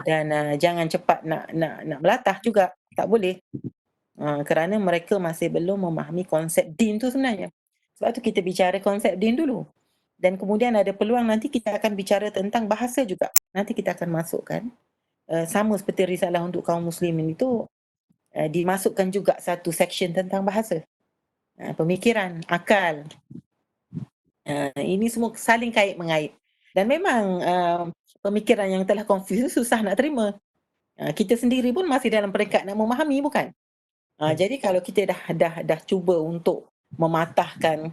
dan jangan cepat nak melatah juga, tak boleh. Kerana mereka masih belum memahami konsep din tu sebenarnya. Sebab tu kita bicara konsep din dulu. Dan kemudian ada peluang nanti kita akan bicara tentang bahasa juga. Nanti kita akan masukkan, sama seperti risalah untuk kaum muslimin itu, dimasukkan juga satu section tentang bahasa. Pemikiran, akal. Ini semua saling kait mengait. Dan memang pemikiran yang telah confuse susah nak terima. Kita sendiri pun masih dalam peringkat nak memahami, bukan? Jadi kalau kita dah cuba untuk mematahkan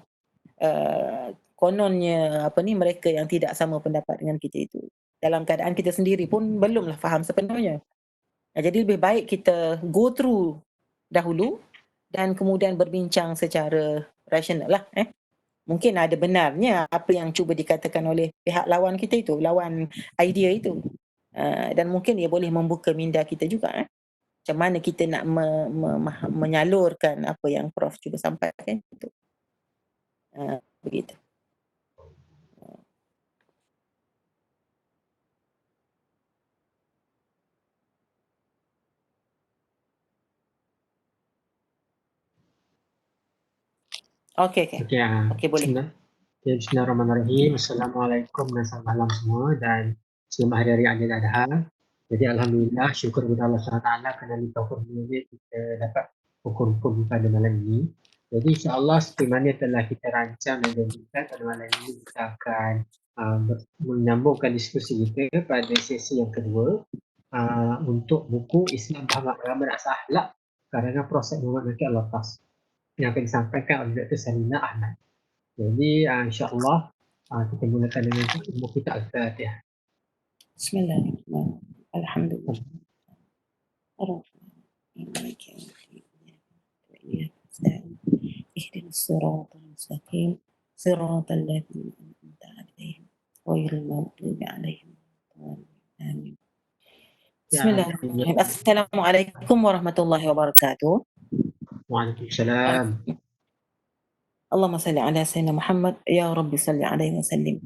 kononnya mereka yang tidak sama pendapat dengan kita itu, dalam keadaan kita sendiri pun belumlah faham sepenuhnya. Jadi lebih baik kita go through dahulu dan kemudian berbincang secara rasional lah. Mungkin ada benarnya apa yang cuba dikatakan oleh pihak lawan kita itu, lawan idea itu. Dan mungkin ia boleh membuka minda kita juga. Macam mana kita nak menyalurkan apa yang Prof cuba sampaikan itu. Begitu. Okey, boleh. Bismillahirrahmanirrahim. Assalamualaikum dan selamat malam semua dan selamat Hari Raya Aidiladha. Jadi alhamdulillah, syukur kepada Allah SWT kerana taufik kita dapat hukum pada malam ini. Jadi insya-Allah seperti mana telah kita rancang dan janjikan, pada malam ini kita akan menyambungkan diskusi kita pada sesi yang kedua untuk buku Islam Faham Agama dan Asas Akhlak karangan Prof. Muhammad Nakib Al-Wattas yang akan disampaikan oleh Dr. Salina Ahmad. Jadi insya-Allah kita mulakan dengan ilmu kita Al-Fatihah. Bismillahirrahmanirrahim. Alhamdulillah. Ihdinas siratal mustaqim, siratal ladzina an'amta 'alaihim ghairil maghdubi 'alaihim waladdallin. Bismillahirrahmanirrahim. Assalamualaikum warahmatullahi wabarakatuh. Waalaikumsalam. Allahumma salli ala sayyidina Muhammad, ya Rabbi salli alaihi wasallim.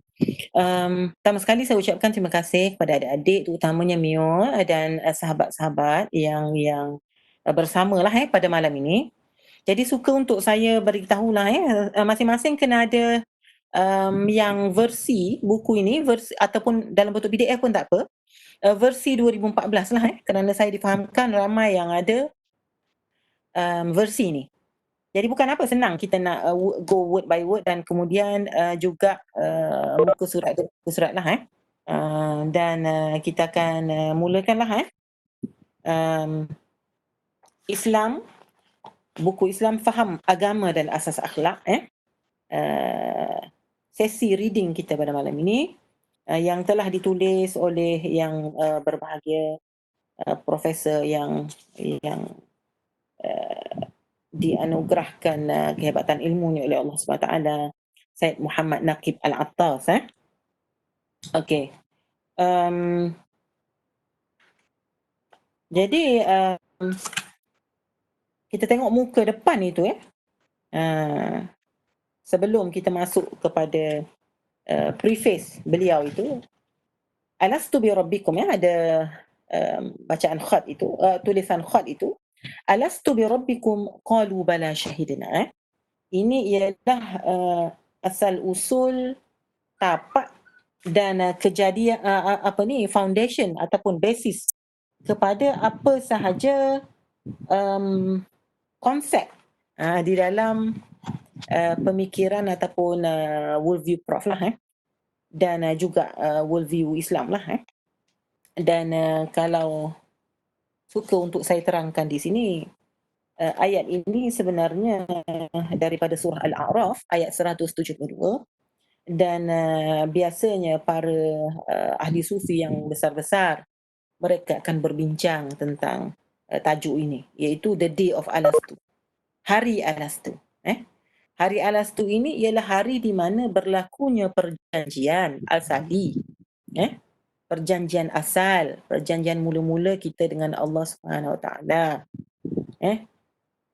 Pertama sekali saya ucapkan terima kasih kepada adik-adik, terutamanya Mio dan sahabat-sahabat yang bersamalah pada malam ini. Jadi suka untuk saya beritahulah masing-masing kena ada yang versi buku ini, versi ataupun dalam bentuk PDF pun tak apa. Versi 2014 lah kerana saya difahamkan ramai yang ada versi ini. Jadi bukan apa, senang kita nak go word by word dan kemudian juga muka surat lah dan kita akan mulakanlah Islam, buku Islam Faham Agama dan Asas Akhlak sesi reading kita pada malam ini yang telah ditulis oleh yang berbahagia profesor yang dianugerahkan kehebatan ilmunya oleh Allah SWT, Said Muhammad Nakib Al-Attas. Okey. Jadi kita tengok muka depan itu sebelum kita masuk kepada preface beliau itu. Alastu bi rabbikum, ada bacaan khat itu, tulisan khat itu. Alastu bi rabbikum qalu bala syahidna. Ini ialah asal usul tapak dan kejadian foundation ataupun basis kepada apa sahaja konsep di dalam pemikiran ataupun worldview Prof lah dan juga worldview Islam lah dan kalau suka untuk saya terangkan di sini, ayat ini sebenarnya daripada surah Al-A'raf ayat 172 dan biasanya para ahli sufi yang besar-besar mereka akan berbincang tentang tajuk ini, iaitu the day of Alastu, hari Alastu. Hari Alastu ini ialah hari di mana berlakunya perjanjian Al-Sadi, perjanjian asal, perjanjian mula-mula kita dengan Allah Subhanahu Wa Taala,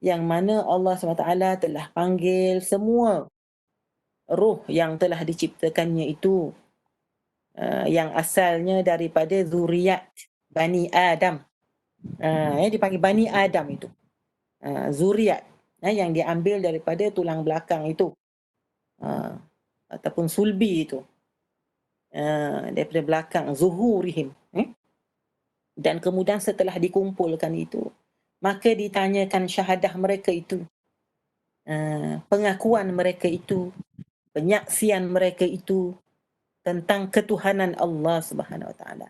yang mana Allah SWT telah panggil semua roh yang telah diciptakannya itu yang asalnya daripada zuriat Bani Adam. Dipanggil Bani Adam itu. Zuriat yang diambil daripada tulang belakang itu. Ataupun sulbi itu. Daripada belakang zuhurihim. Dan kemudian setelah dikumpulkan itu, maka ditanyakan syahadah mereka itu, pengakuan mereka itu, penyaksian mereka itu tentang ketuhanan Allah Subhanahu Wa Taala.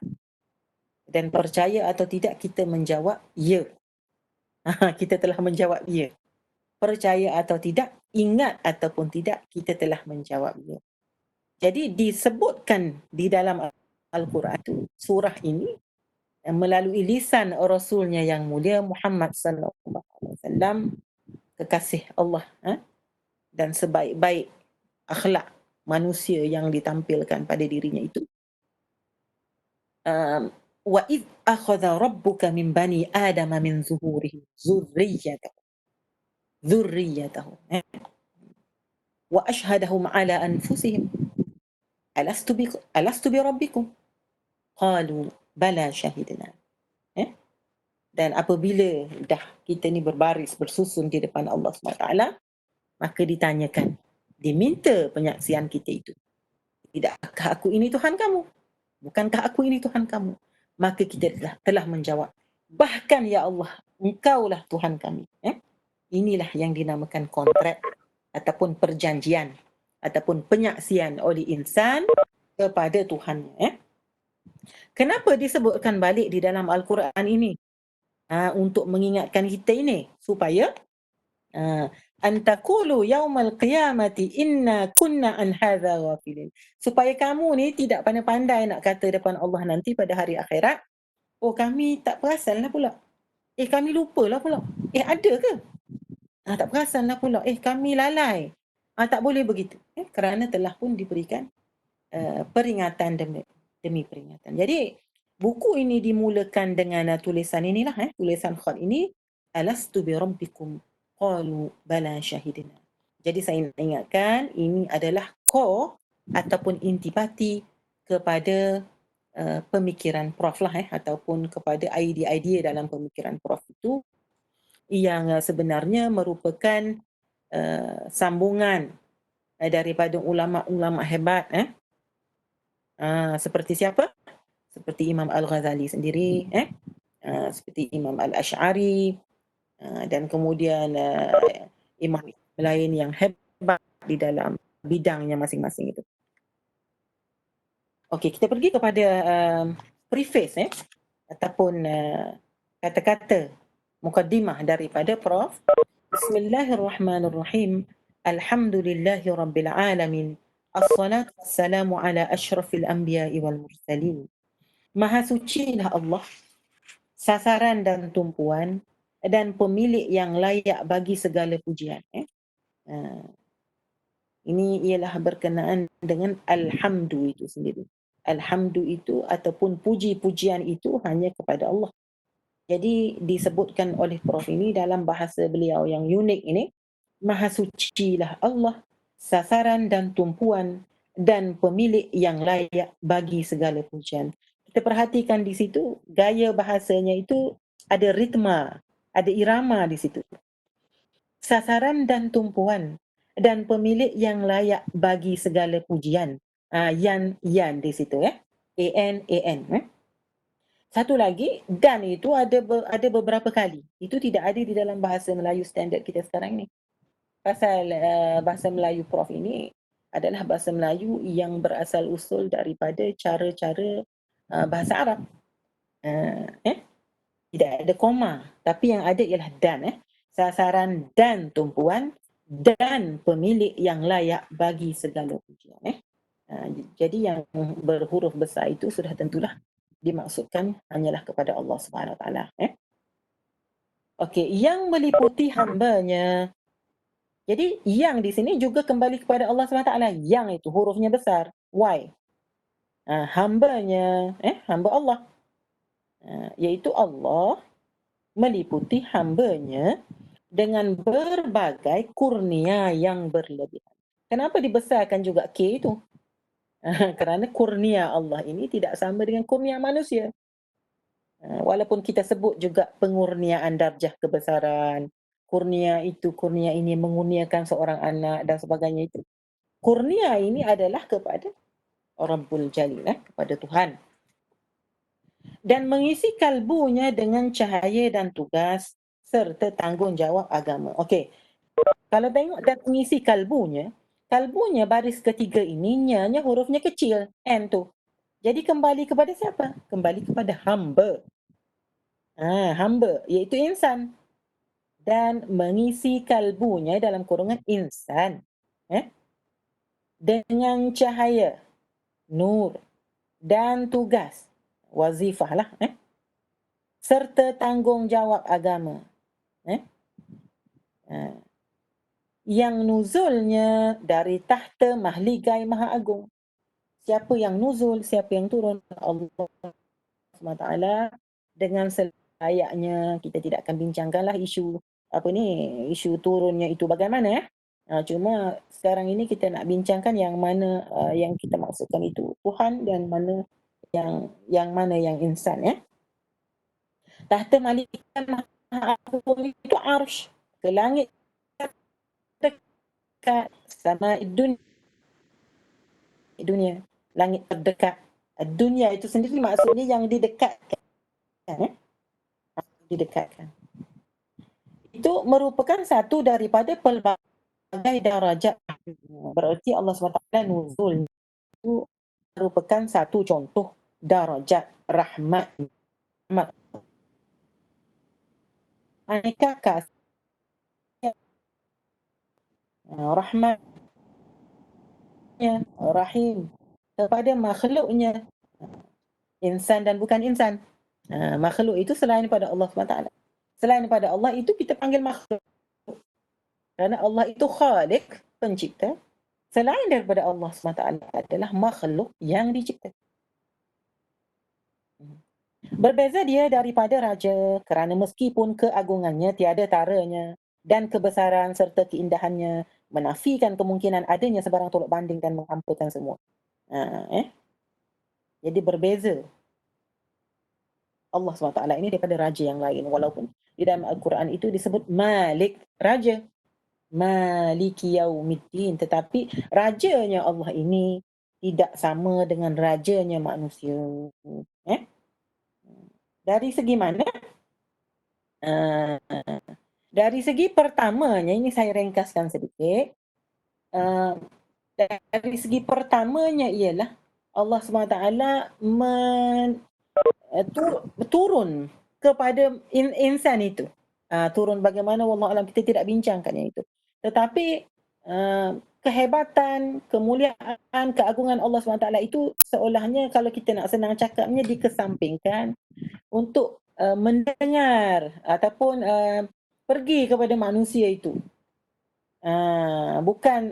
Dan percaya atau tidak, kita menjawab ya. Kita telah menjawab ya. Percaya atau tidak, ingat ataupun tidak, kita telah menjawab ya. Jadi disebutkan di dalam Al-Quran itu, surah ini melalui lisan Rasulnya yang mulia Muhammad sallallahu alaihi wasallam, kekasih Allah, dan sebaik-baik akhlak manusia yang ditampilkan pada dirinya itu. Wa id akhadha rabbuka min bani adama min zuhurihim dhurriyyatahum wa ashhadahum ala anfusihim alastu bi rabbikum qalu bala syahidna. Dan apabila dah kita ni berbaris bersusun di depan Allah SWT, maka ditanyakan, diminta penyaksian kita itu, tidakkah aku ini Tuhan kamu? Bukankah aku ini Tuhan kamu? Maka kita telah menjawab, bahkan ya Allah, engkaulah Tuhan kami. Inilah yang dinamakan kontrak ataupun perjanjian ataupun penyaksian oleh insan kepada Tuhannya. Kenapa disebutkan balik di dalam Al-Quran ini? Untuk mengingatkan kita ini, supaya antakulu yaumal qiyamati inna kunna an hadza ghafilin. Supaya kamu ni tidak pandai-pandai nak kata depan Allah nanti pada hari akhirat, oh kami tak perasan lah pula. Kami lupa lah pula. Ada ke? Tak perasan lah pula. Kami lalai. Tak boleh begitu. Kerana telah pun diberikan peringatan demi peringatan. Jadi buku ini dimulakan dengan tulisan inilah, tulisan khat ini, alastu bi rabbikum qalu bala syahidina. Jadi saya ingatkan ini adalah core ataupun intipati kepada pemikiran Prof lah, ataupun kepada idea-idea dalam pemikiran Prof itu, yang sebenarnya merupakan sambungan daripada ulama-ulama hebat, seperti siapa? Seperti Imam Al-Ghazali sendiri, seperti Imam Al-Ash'ari, dan kemudian imam lain yang hebat di dalam bidangnya masing-masing itu. Okey, kita pergi kepada preface, ataupun kata-kata mukaddimah daripada Prof. Bismillahirrahmanirrahim. Alhamdulillahi rabbil alamin. Assalatu wassalamu ala asyrafil anbiya'i wal mursalin. Maha sucilah Allah, sasaran dan tumpuan, dan pemilik yang layak bagi segala pujian. Ini ialah berkenaan dengan alhamdu itu sendiri. Alhamdu itu ataupun puji-pujian itu hanya kepada Allah. Jadi disebutkan oleh Prof ini dalam bahasa beliau yang unik ini, Maha sucilah Allah, sasaran dan tumpuan, dan pemilik yang layak bagi segala pujian. Kita perhatikan di situ, gaya bahasanya itu ada ritma, ada irama di situ. Sasaran dan tumpuan, dan pemilik yang layak bagi segala pujian. Yan di situ, A-N. Satu lagi, dan itu ada beberapa kali. Itu tidak ada di dalam bahasa Melayu standard kita sekarang ni. Pasal bahasa Melayu Prof ini adalah bahasa Melayu yang berasal usul daripada cara-cara bahasa Arab. Tidak ada koma, tapi yang ada ialah dan. Sasaran dan tumpuan, dan pemilik yang layak bagi segala pujian. Jadi yang berhuruf besar itu sudah tentulah dimaksudkan hanyalah kepada Allah Subhanahu Wa Taala. Okey, yang meliputi hambanya. Jadi yang di sini juga kembali kepada Allah SWT. Yang itu hurufnya besar. Why? Hambanya, hamba Allah. Iaitu Allah meliputi hambanya dengan berbagai kurnia yang berlebihan. Kenapa dibesarkan juga K itu? Kerana kurnia Allah ini tidak sama dengan kurnia manusia. Walaupun kita sebut juga pengurniaan darjah kebesaran, kurnia itu, kurnia ini, mengurniakan seorang anak dan sebagainya itu. Kurnia ini adalah kepada Rabbul Jalil, kepada Tuhan. Dan mengisi kalbunya dengan cahaya dan tugas serta tanggungjawab agama. Okey. Kalau tengok dan mengisi kalbunya baris ketiga ini nya hurufnya kecil, N tu. Jadi kembali kepada siapa? Kembali kepada hamba. Hamba iaitu insan. Dan mengisi kalbunya dalam kurungan insan. Dengan cahaya, nur dan tugas, wazifah lah. Serta tanggungjawab agama. Yang nuzulnya dari tahta mahligai maha agung. Siapa yang nuzul, siapa yang turun? Allah SWT. Dengan selayaknya kita tidak akan bincangkanlah isu turunnya itu bagaimana. Cuma sekarang ini kita nak bincangkan yang mana yang kita maksudkan itu Tuhan dan mana yang mana yang insan. Tahta mahligai maha agung itu arsh, ke langit dekat sama dunia, langit terdekat. Dunia itu sendiri maksudnya yang didekatkan. Didekatkan. Itu merupakan satu daripada pelbagai darajat. Berarti Allah SWT nuzul itu merupakan satu contoh darajat rahmat. Aneka kasih rahmatnya rahim kepada makhluknya, insan dan bukan insan. Makhluk itu selain daripada Allah SWT. Selain daripada Allah itu kita panggil makhluk. Kerana Allah itu khalik, pencipta. Selain daripada Allah SWT adalah makhluk yang dicipta. Berbeza dia daripada raja kerana meskipun keagungannya tiada taranya dan kebesaran serta keindahannya menafikan kemungkinan adanya sebarang tolak banding dan menghampakan semua. Jadi berbeza Allah SWT ini daripada raja yang lain, walaupun di dalam Al-Quran itu disebut Malik, raja. Maliki Yaumiddin, tetapi rajanya Allah ini tidak sama dengan rajanya manusia. Dari segi mana? Dari segi pertamanya, ini saya ringkaskan sedikit. Dari segi pertamanya ialah Allah SWT turun kepada insan itu. Turun bagaimana, wallahualam, kita tidak bincangkan yang itu. Tetapi kehebatan, kemuliaan, keagungan Allah SWT itu seolahnya kalau kita nak senang cakapnya dikesampingkan untuk mendengar ataupun pergi kepada manusia itu. Bukan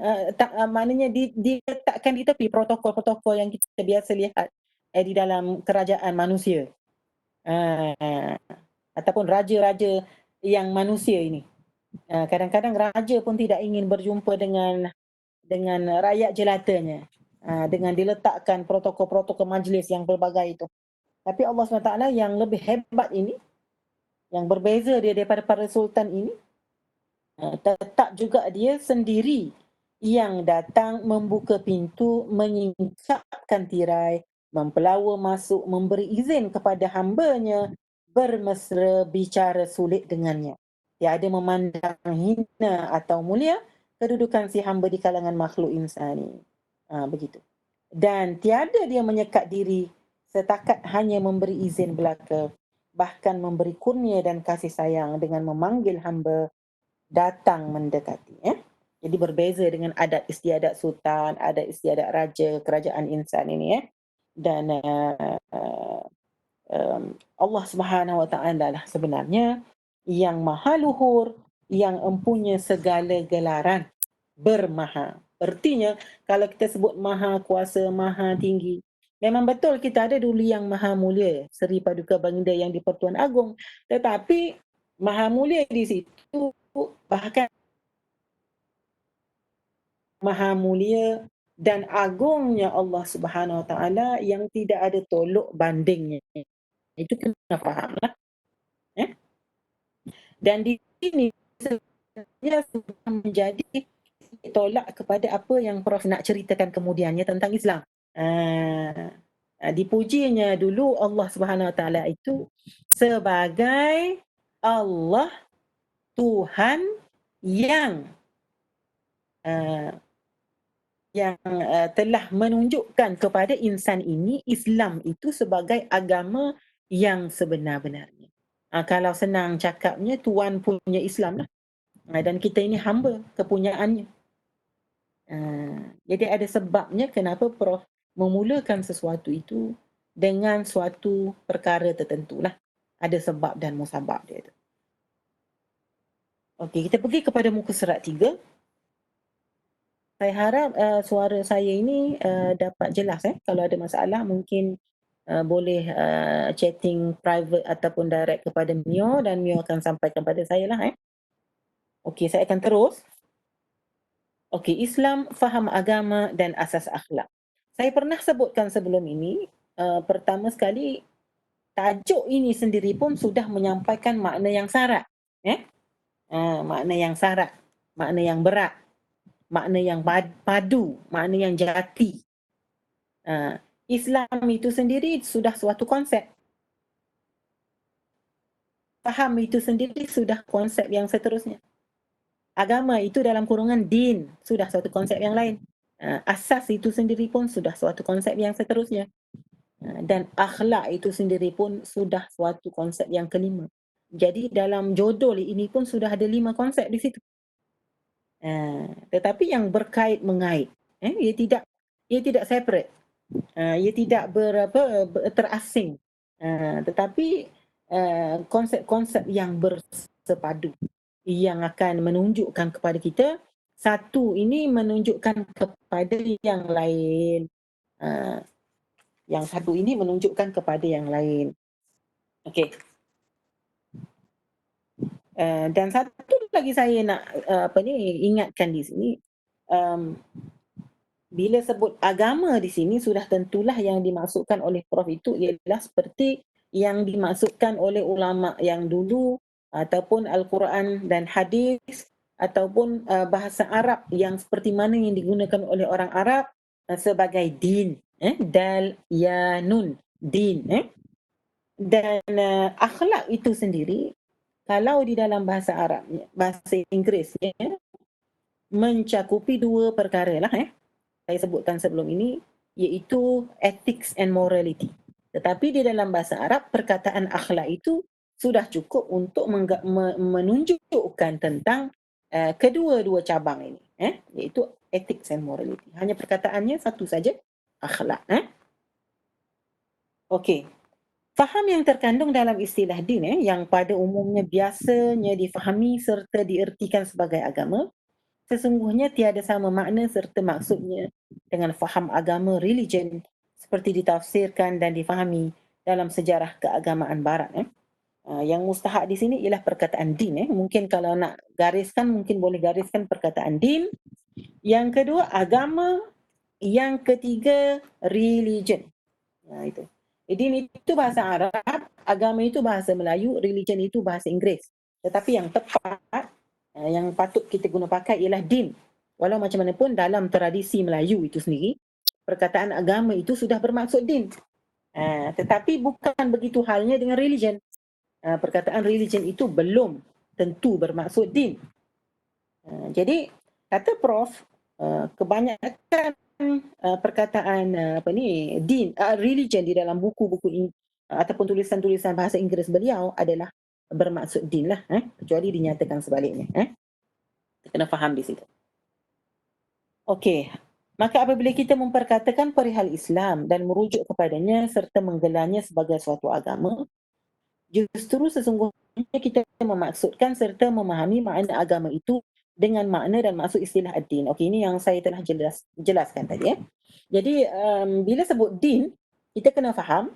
maknanya diletakkan di tepi protokol-protokol yang kita biasa lihat di dalam kerajaan manusia. Ataupun raja-raja yang manusia ini. Kadang-kadang raja pun tidak ingin berjumpa dengan rakyat jelatanya, dengan diletakkan protokol-protokol majlis yang pelbagai itu. Tapi Allah SWT yang lebih hebat ini, yang berbeza dia daripada para sultan ini, tetap juga dia sendiri yang datang membuka pintu, menyingkapkan tirai, mempelawa masuk, memberi izin kepada hambanya bermesra bicara sulit dengannya. Tiada memandang hina atau mulia kedudukan si hamba di kalangan makhluk insani. Begitu. Dan tiada dia menyekat diri setakat hanya memberi izin belaka, bahkan memberi kurnia dan kasih sayang dengan memanggil hamba datang mendekati. Jadi berbeza dengan adat istiadat sultan, adat istiadat raja, kerajaan insan ini. Dan Allah Subhanahu Wa Taala lah sebenarnya yang maha luhur, yang empunya segala gelaran, bermaha. Artinya kalau kita sebut maha kuasa, maha tinggi, memang betul kita ada dulu yang maha mulia, Seri Paduka Baginda yang di-Pertuan Agong, tetapi maha mulia di situ bahkan maha mulia dan agungnya Allah Subhanahu Wa Taala yang tidak ada tolok bandingnya. Itu kena fahamlah. Dan di sini sebenarnya sudah menjadi tolak kepada apa yang Prof nak ceritakan kemudiannya tentang Islam. Dipujinya dulu Allah Subhanahu Wa Taala itu sebagai Allah Tuhan yang telah menunjukkan kepada insan ini Islam itu sebagai agama yang sebenar-benarnya. Kalau senang cakapnya, Tuhan punya Islam lah. Dan kita ini hamba kepunyaannya. Jadi ada sebabnya kenapa Prof memulakan sesuatu itu dengan suatu perkara tertentu lah. Ada sebab dan musabab dia tu. Okey, kita pergi kepada muka surat 3. Saya harap suara saya ini dapat jelas. Kalau ada masalah mungkin boleh chatting private ataupun direct kepada Mio dan Mio akan sampaikan kepada saya lah. Okey, saya akan terus. Okey, Islam, faham agama dan asas akhlak. Saya pernah sebutkan sebelum ini, pertama sekali tajuk ini sendiri pun sudah menyampaikan makna yang syarat. Makna yang syarat, makna yang berat, makna yang padu, makna yang jati. Islam itu sendiri sudah suatu konsep. Faham itu sendiri sudah konsep yang seterusnya. Agama itu dalam kurungan din, sudah suatu konsep yang lain. Asas itu sendiri pun sudah suatu konsep yang seterusnya. Dan akhlak itu sendiri pun sudah suatu konsep yang kelima. Jadi dalam jodol ini pun sudah ada 5 konsep di situ. Tetapi yang berkait mengait, ia tidak separate. Ia tidak terasing. Tetapi konsep-konsep yang bersepadu yang akan menunjukkan kepada kita, satu ini menunjukkan kepada yang lain. Yang satu ini menunjukkan kepada yang lain. Okey. Dan satu lagi saya nak ingatkan di sini, bila sebut agama di sini sudah tentulah yang dimaksudkan oleh Prof itu ialah seperti yang dimaksudkan oleh ulama yang dulu ataupun Al-Quran dan hadis ataupun bahasa Arab yang seperti mana yang digunakan oleh orang Arab sebagai din, dal ya nun, din. Dan akhlak itu sendiri kalau di dalam bahasa Arab, bahasa Inggeris, mencakupi 2 perkara lah. Saya sebutkan sebelum ini, iaitu ethics and morality. Tetapi di dalam bahasa Arab, perkataan akhlak itu sudah cukup untuk menunjukkan tentang kedua-dua cabang ini, iaitu ethics and morality. Hanya perkataannya satu saja, akhlak. Okey. Faham yang terkandung dalam istilah din yang pada umumnya biasanya difahami serta diertikan sebagai agama, sesungguhnya tiada sama makna serta maksudnya dengan faham agama religion seperti ditafsirkan dan difahami dalam sejarah keagamaan barat. Yang mustahak di sini ialah perkataan din. Mungkin kalau nak gariskan, mungkin boleh gariskan perkataan din. Yang kedua, agama. Yang ketiga, religion. Itu. Din itu bahasa Arab, agama itu bahasa Melayu, religion itu bahasa Inggeris. Tetapi yang tepat, yang patut kita guna pakai ialah din. Walau macam mana pun dalam tradisi Melayu itu sendiri, perkataan agama itu sudah bermaksud din. Tetapi bukan begitu halnya dengan religion. Perkataan religion itu belum tentu bermaksud din. Jadi kata Prof, kebanyakan perkataan din, religion di dalam buku-buku ataupun tulisan-tulisan bahasa Inggeris beliau adalah bermaksud din lah, kecuali dinyatakan sebaliknya. Kita kena faham di situ. Okey, maka apabila kita memperkatakan perihal Islam dan merujuk kepadanya serta menggelarnya sebagai suatu agama, justru sesungguhnya kita memaksudkan serta memahami makna agama itu dengan makna dan maksud istilah ad-din. Okey, ini yang saya telah jelaskan tadi. Jadi bila sebut din, kita kena faham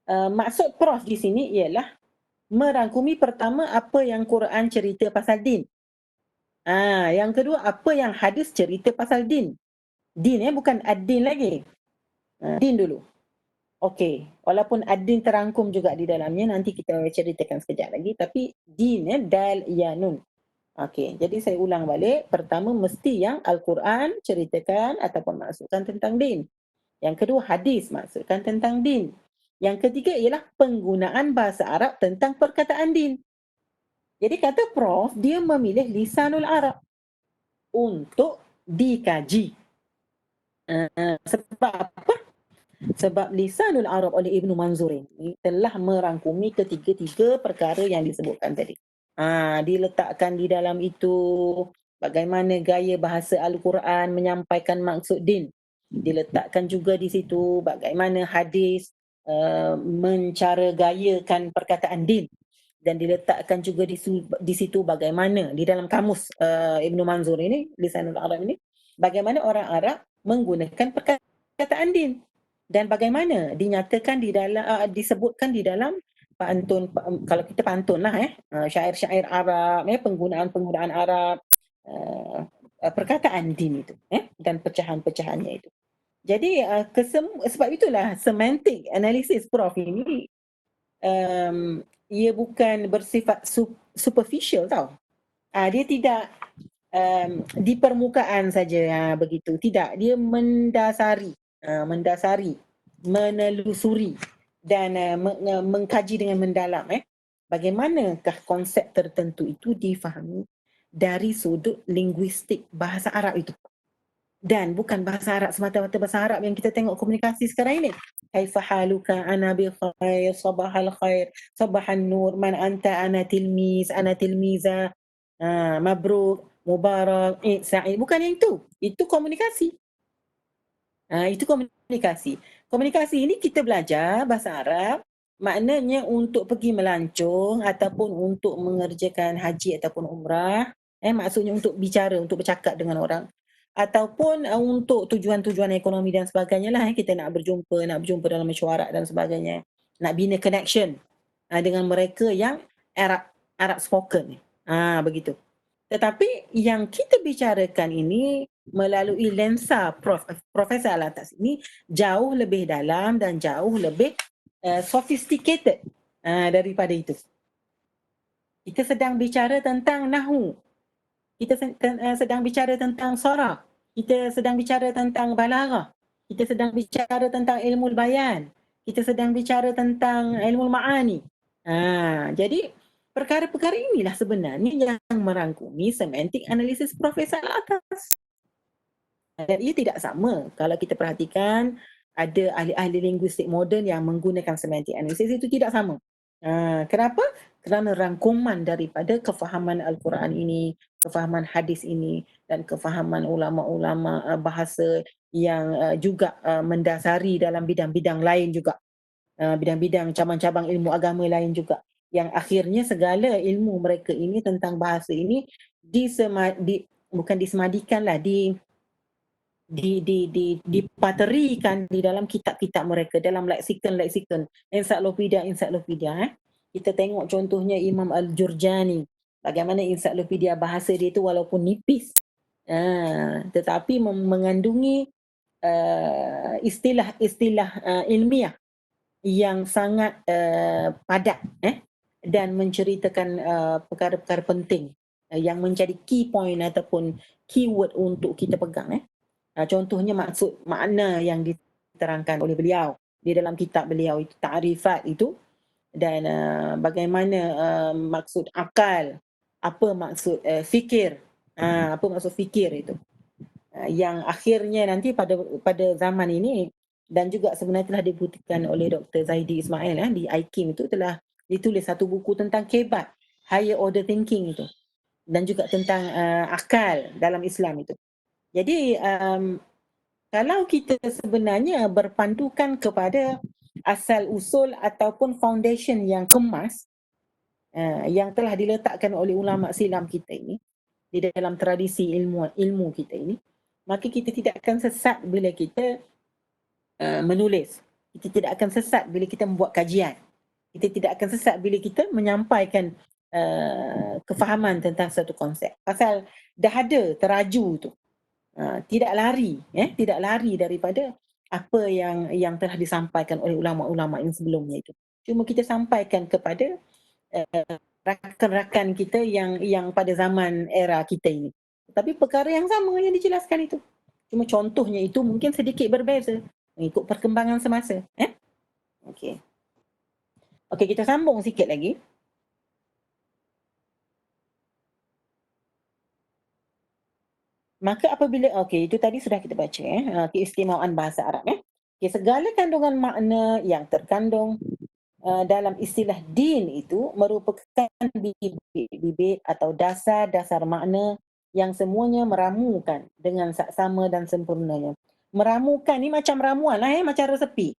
maksud Prof di sini ialah merangkumi pertama apa yang Quran cerita pasal din. Yang kedua, apa yang hadis cerita pasal din. Din bukan ad-din lagi. Din dulu. Okey, walaupun ad-din terangkum juga di dalamnya, nanti kita ceritakan sekejap lagi, tapi din dal ya nun. Okey, jadi saya ulang balik, pertama mesti yang Al-Quran ceritakan ataupun maksudkan tentang din. Yang kedua hadis maksudkan tentang din. Yang ketiga ialah penggunaan bahasa Arab tentang perkataan din. Jadi kata Prof, dia memilih lisanul Arab untuk dikaji. Sebab apa? Sebab lisanul Arab oleh Ibnu Manzur ini telah merangkumi ketiga-tiga perkara yang disebutkan tadi. Diletakkan di dalam itu bagaimana gaya bahasa Al-Quran menyampaikan maksud din. Diletakkan juga di situ bagaimana hadis mencara gayakan perkataan din. Dan diletakkan juga di situ bagaimana di dalam kamus Ibnu Manzur ini, lisanul Arab ini, bagaimana orang Arab menggunakan perkataan din dan bagaimana dinyatakan di dalam disebutkan di dalam pantun, kalau kita pantun lah syair-syair Arab, penggunaan Arab, perkataan din itu dan pecahan-pecahannya itu. Jadi sebab itulah semantic analysis Prof ini ia bukan bersifat superficial tau. Dia tidak di permukaan saja begitu. Tidak, dia mendasari, menelusuri dan mengkaji dengan mendalam bagaimanakah konsep tertentu itu difahami dari sudut linguistik bahasa Arab itu. Dan bukan bahasa Arab semata-mata bahasa Arab yang kita tengok komunikasi sekarang ini. Kaifa haluka ana bi khair, sabahal khair, sabahan nur, man anta ana tilmiz, ana tilmiza, mabruk, mubarak, sa'id. Bukan yang itu. Itu komunikasi. Itu komunikasi. Komunikasi ini kita belajar bahasa Arab, maknanya untuk pergi melancong ataupun untuk mengerjakan haji ataupun umrah, maksudnya untuk bicara, untuk bercakap dengan orang, ataupun untuk tujuan-tujuan ekonomi dan sebagainya lah, kita nak berjumpa dalam mesyuarat dan sebagainya, nak bina connection dengan mereka yang Arab spoken, begitu. Tetapi yang kita bicarakan ini melalui lensa Profesor Al-Atas ini jauh lebih dalam dan jauh lebih sophisticated daripada itu. Kita sedang bicara tentang nahu. Kita sedang bicara tentang sarah. Kita sedang bicara tentang balaghah. Kita sedang bicara tentang ilmu bayan. Kita sedang bicara tentang ilmu ma'ani. Jadi perkara-perkara inilah sebenarnya yang merangkumi semantic analysis Profesor Al-Atas. Dan ia tidak sama kalau kita perhatikan ada ahli-ahli linguistik moden yang menggunakan semantic analysis, itu tidak sama. Kenapa? Kerana rangkuman daripada kefahaman Al-Quran ini, kefahaman hadis ini dan kefahaman ulama-ulama bahasa yang juga mendasari dalam bidang-bidang lain juga. Bidang-bidang cabang-cabang ilmu agama lain juga. Yang akhirnya segala ilmu mereka ini tentang bahasa ini bukan disemadikanlah, dipaterikan di dalam kitab-kitab mereka, dalam leksikon, ensiklopedia. Kita tengok contohnya Imam Al-Jurjani, bagaimana ensiklopedia bahasa dia itu walaupun nipis, tetapi mengandungi istilah-istilah ilmiah yang sangat padat dan menceritakan perkara-perkara penting yang menjadi key point ataupun keyword untuk kita pegang. Contohnya makna yang diterangkan oleh beliau di dalam kitab beliau itu, ta'rifat itu, dan bagaimana maksud akal, apa maksud fikir, apa maksud fikir itu, yang akhirnya nanti pada zaman ini dan juga sebenarnya telah dibuktikan oleh Dr. Zaidi Ismail di IKIM itu telah ditulis satu buku tentang kebat, higher order thinking itu, dan juga tentang akal dalam Islam itu. Jadi kalau kita sebenarnya berpandukan kepada asal usul ataupun foundation yang kemas yang telah diletakkan oleh ulama silam kita ini di dalam tradisi ilmu kita ini, maka kita tidak akan sesat bila kita menulis. Kita tidak akan sesat bila kita membuat kajian. Kita tidak akan sesat bila kita menyampaikan kefahaman tentang satu konsep. Pasal dah ada teraju tu. Tidak lari daripada apa yang telah disampaikan oleh ulama-ulama yang sebelumnya itu. Cuma kita sampaikan kepada rakan-rakan kita yang pada zaman era kita ini. Tapi perkara yang sama yang dijelaskan itu. Cuma contohnya itu mungkin sedikit berbeza mengikut perkembangan semasa. Okey. Okey, kita sambung sikit lagi. Maka apabila okey, itu tadi sudah kita baca keistimewaan bahasa Arab Okey, segala kandungan makna yang terkandung dalam istilah din itu merupakan bibit-bibit atau dasar-dasar makna yang semuanya meramukan dengan saksama dan sempurnanya. Meramukan ni macam ramuan lah macam resepi.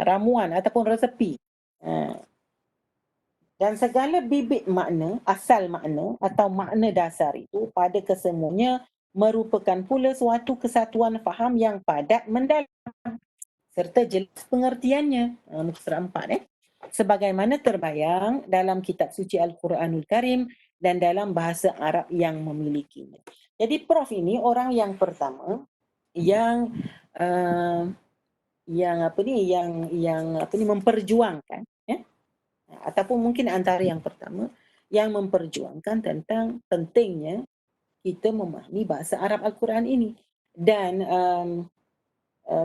Ramuan ataupun resepi. Dan segala bibit makna, asal makna atau makna dasar itu pada kesemuanya merupakan pula suatu kesatuan faham yang padat mendalam serta jelas pengertiannya. Muka surat 4 sebagaimana terbayang dalam kitab suci Al-Quranul Karim dan dalam bahasa Arab yang memilikinya. Jadi Prof ini orang yang pertama yang memperjuangkan ataupun mungkin antara yang pertama yang memperjuangkan tentang pentingnya kita memahami bahasa Arab Al-Quran ini. Dan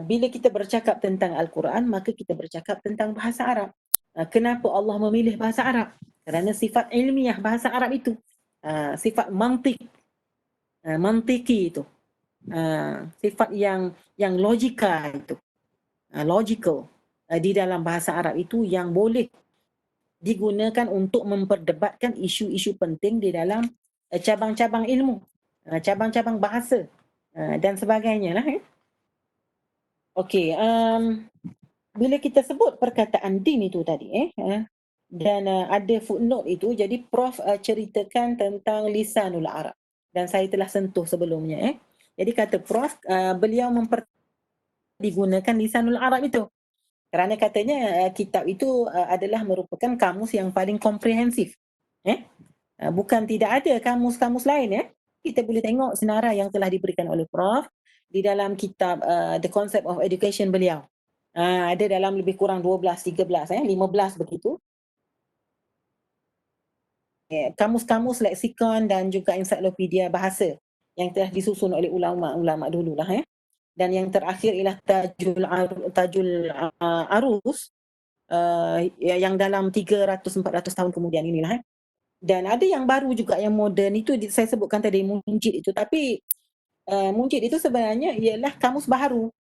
bila kita bercakap tentang Al-Quran, maka kita bercakap tentang bahasa Arab. Kenapa Allah memilih bahasa Arab? Kerana sifat ilmiah bahasa Arab itu, sifat mantiki itu, sifat yang logika itu, logical di dalam bahasa Arab itu yang boleh digunakan untuk memperdebatkan isu-isu penting di dalam cabang-cabang ilmu, cabang-cabang bahasa dan sebagainya lah. Okey, bila kita sebut perkataan din itu tadi dan ada footnote itu, jadi Prof ceritakan tentang lisanul Arab dan saya telah sentuh sebelumnya. Jadi kata Prof, beliau digunakan lisanul Arab itu kerana katanya kitab itu adalah merupakan kamus yang paling komprehensif. Bukan tidak ada kamus-kamus lain Kita boleh tengok senarai yang telah diberikan oleh Prof di dalam kitab The Concept of Education beliau. Ada dalam lebih kurang 12, 13, 15 begitu. Kamus-kamus leksikon dan juga ensiklopedia bahasa yang telah disusun oleh ulama-ulama dululah Dan yang terakhir ialah Tajul Arus yang dalam 300-400 tahun kemudian inilah Dan ada yang baru juga yang moden itu saya sebutkan tadi Munjid itu, tapi Munjid itu sebenarnya ialah kamus baru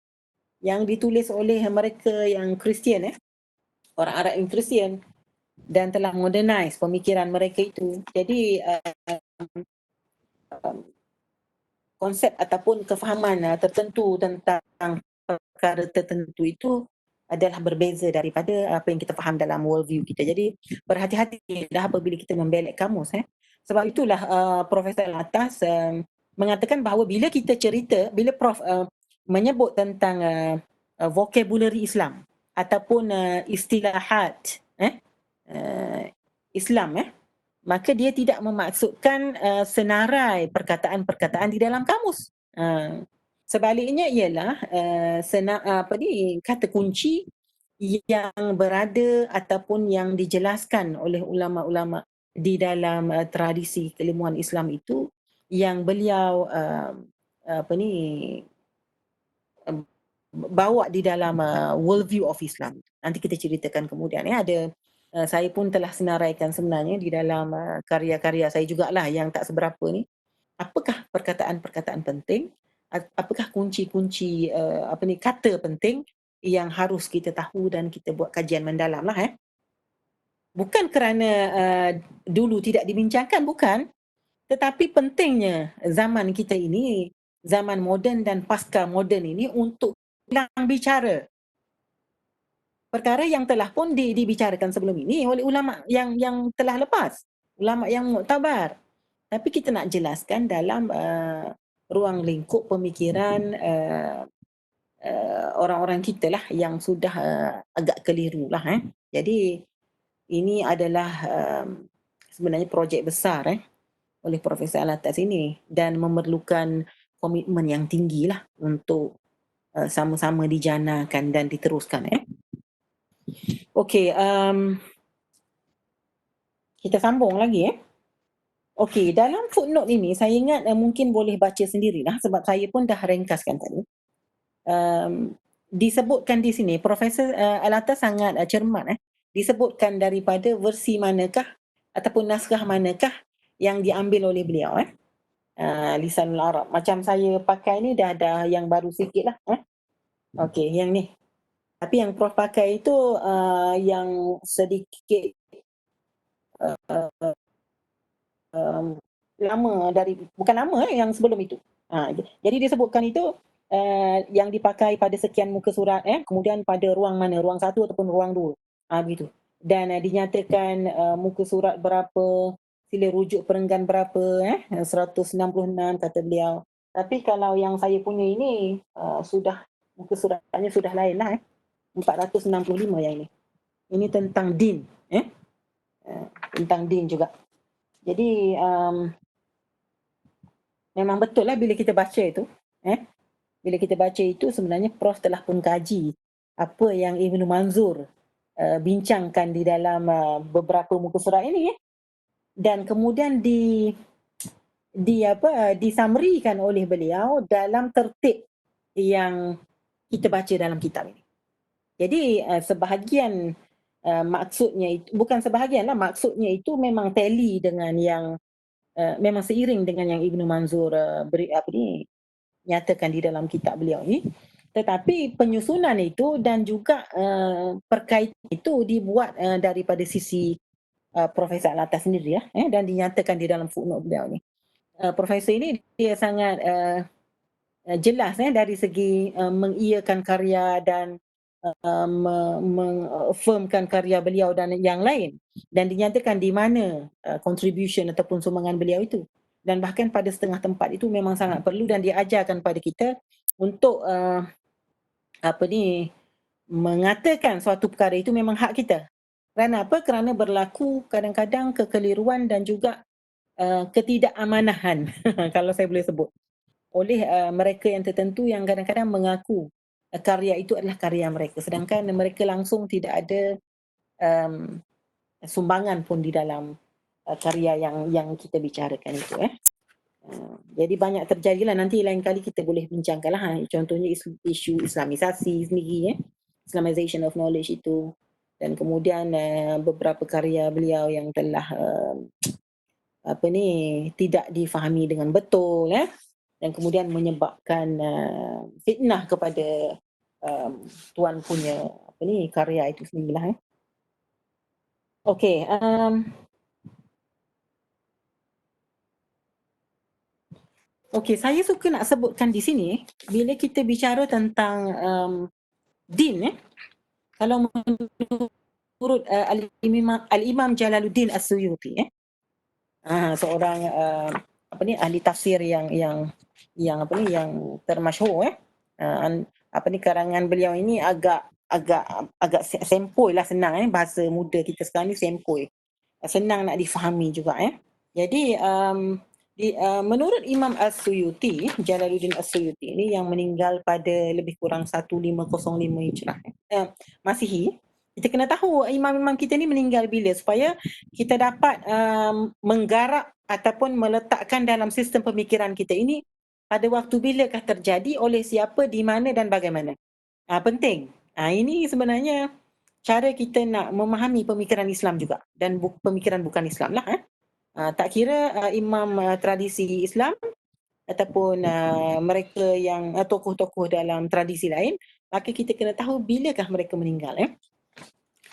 yang ditulis oleh mereka yang Kristian orang Arab yang Kristian dan telah modernize pemikiran mereka itu. Jadi konsep ataupun kefahaman tertentu tentang perkara tertentu itu adalah berbeza daripada apa yang kita faham dalam worldview kita. Jadi berhati-hati dah apabila kita membelek kamus. Sebab itulah Profesor Atas mengatakan bahawa bila kita cerita, bila Prof menyebut tentang vocabulary Islam ataupun istilahat Islam maka dia tidak memaksudkan senarai perkataan-perkataan di dalam kamus. Sebaliknya ialah kata kunci yang berada ataupun yang dijelaskan oleh ulama-ulama di dalam tradisi keilmuan Islam itu yang beliau bawa di dalam worldview of Islam. Nanti kita ceritakan kemudian ada saya pun telah senaraikan sebenarnya di dalam karya-karya saya jugalah yang tak seberapa ni. Apakah perkataan-perkataan penting? Apakah kunci-kunci kata penting yang harus kita tahu dan kita buat kajian mendalam lah Bukan kerana dulu tidak dibincangkan, bukan. Tetapi pentingnya zaman kita ini, zaman moden dan pasca moden ini untuk bicara perkara yang telah pun dibicarakan sebelum ini oleh ulama yang telah lepas, ulama yang muktabar. Tapi kita nak jelaskan dalam ruang lingkup pemikiran orang-orang kita lah yang sudah agak keliru lah. Jadi ini adalah sebenarnya projek besar oleh Profesor Alatas ini dan memerlukan komitmen yang tinggi lah untuk sama-sama dijanakan dan diteruskan. Okey, kita sambung lagi. Okey, dalam footnote ini saya ingat mungkin boleh baca sendirilah sebab saya pun dah ringkaskan tadi. Disebutkan di sini Profesor Alatas sangat cermat. Disebutkan daripada versi manakah ataupun naskah manakah yang diambil oleh beliau. Lisanul Arab. Macam saya pakai ni dah ada yang baru sikit lah. Okey, yang ni. Tapi yang Prof pakai itu yang sedikit lama dari, bukan lama yang sebelum itu. Jadi disebutkan itu yang dipakai pada sekian muka surat, kemudian pada ruang mana, ruang 1 ataupun ruang 2. Begitu. Dan dinyatakan muka surat berapa, sila rujuk perenggan berapa, 166 kata beliau. Tapi kalau yang saya punya ini sudah, muka suratnya sudah lain lah, 465 yang ini. Ini tentang din, tentang din juga. Jadi memang betul lah bila kita baca itu, bila kita baca itu sebenarnya Prof telah pun kaji apa yang Ibnu Manzur bincangkan di dalam beberapa muka surat ini, dan kemudian disamerikan oleh beliau dalam tertib yang kita baca dalam kitab ini. Jadi sebahagian maksudnya itu, bukan sebahagian lah, maksudnya itu memang tally dengan yang memang seiring dengan yang Ibnu Manzur nyatakan di dalam kitab beliau ini. Tetapi penyusunan itu dan juga perkaitan itu dibuat daripada sisi Profesor Alatas sendiri, dan dinyatakan di dalam footnote beliau ni. Profesor ini dia sangat jelas dari segi mengiyakan karya dan mengaffirmkan karya beliau dan yang lain, dan dinyatakan di mana contribution ataupun sumbangan beliau itu, dan bahkan pada setengah tempat itu memang sangat perlu dan diajarkan pada kita untuk mengatakan suatu perkara itu memang hak kita. Kerana apa? Kerana berlaku kadang-kadang kekeliruan dan juga ketidakamanahan kalau saya boleh sebut, oleh mereka yang tertentu yang kadang-kadang mengaku karya itu adalah karya mereka, sedangkan mereka langsung tidak ada sumbangan pun di dalam karya yang kita bicarakan itu. Jadi banyak terjadilah, nanti lain kali kita boleh bincangkanlah. Contohnya isu Islamisasi sendiri, Islamization of knowledge itu, dan kemudian beberapa karya beliau yang telah tidak difahami dengan betul, dan kemudian menyebabkan fitnah kepada tuan punya karya itu sendirilah. Okey, okey, saya suka nak sebutkan di sini bila kita bicara tentang din, kalau menurut Al-Imam Jalaluddin As-Suyuti, seorang ahli tafsir yang termasyhur, karangan beliau ini agak sempoi lah, senang, bahasa muda kita sekarang ni sempoi, senang nak difahami juga. Jadi menurut Imam As-Suyuti, Jalaluddin As-Suyuti ini yang meninggal pada lebih kurang 1505 Hijrah Masihi. Kita kena tahu imam-imam kita ni meninggal bila, supaya kita dapat menggarap ataupun meletakkan dalam sistem pemikiran kita ini pada waktu bilakah terjadi, oleh siapa, di mana dan bagaimana. Penting. Ini sebenarnya cara kita nak memahami pemikiran Islam juga, dan pemikiran bukan Islam lah. Tak kira imam tradisi Islam ataupun mereka yang tokoh-tokoh dalam tradisi lain, maka kita kena tahu bilakah mereka meninggal,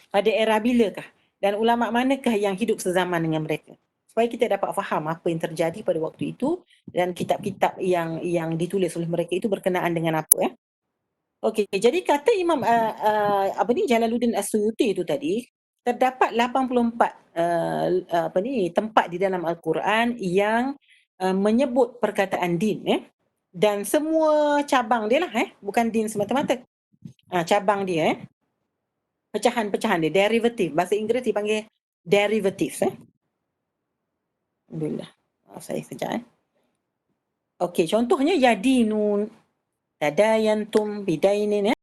pada era bilakah, dan ulama manakah yang hidup sezaman dengan mereka, supaya kita dapat faham apa yang terjadi pada waktu itu, dan kitab-kitab yang ditulis oleh mereka itu berkenaan dengan apa. Okey, jadi kata Imam Jalaluddin As-Suyuti itu tadi, terdapat 84 tempat di dalam Al-Quran yang menyebut perkataan din, dan semua cabang dia lah, bukan din semata-mata, cabang dia, pecahan-pecahan dia, derivatif, bahasa Inggeris dipanggil derivatives. Alhamdulillah, saya sekejap. Okey, contohnya yadinun, tadayantum bidainin ya.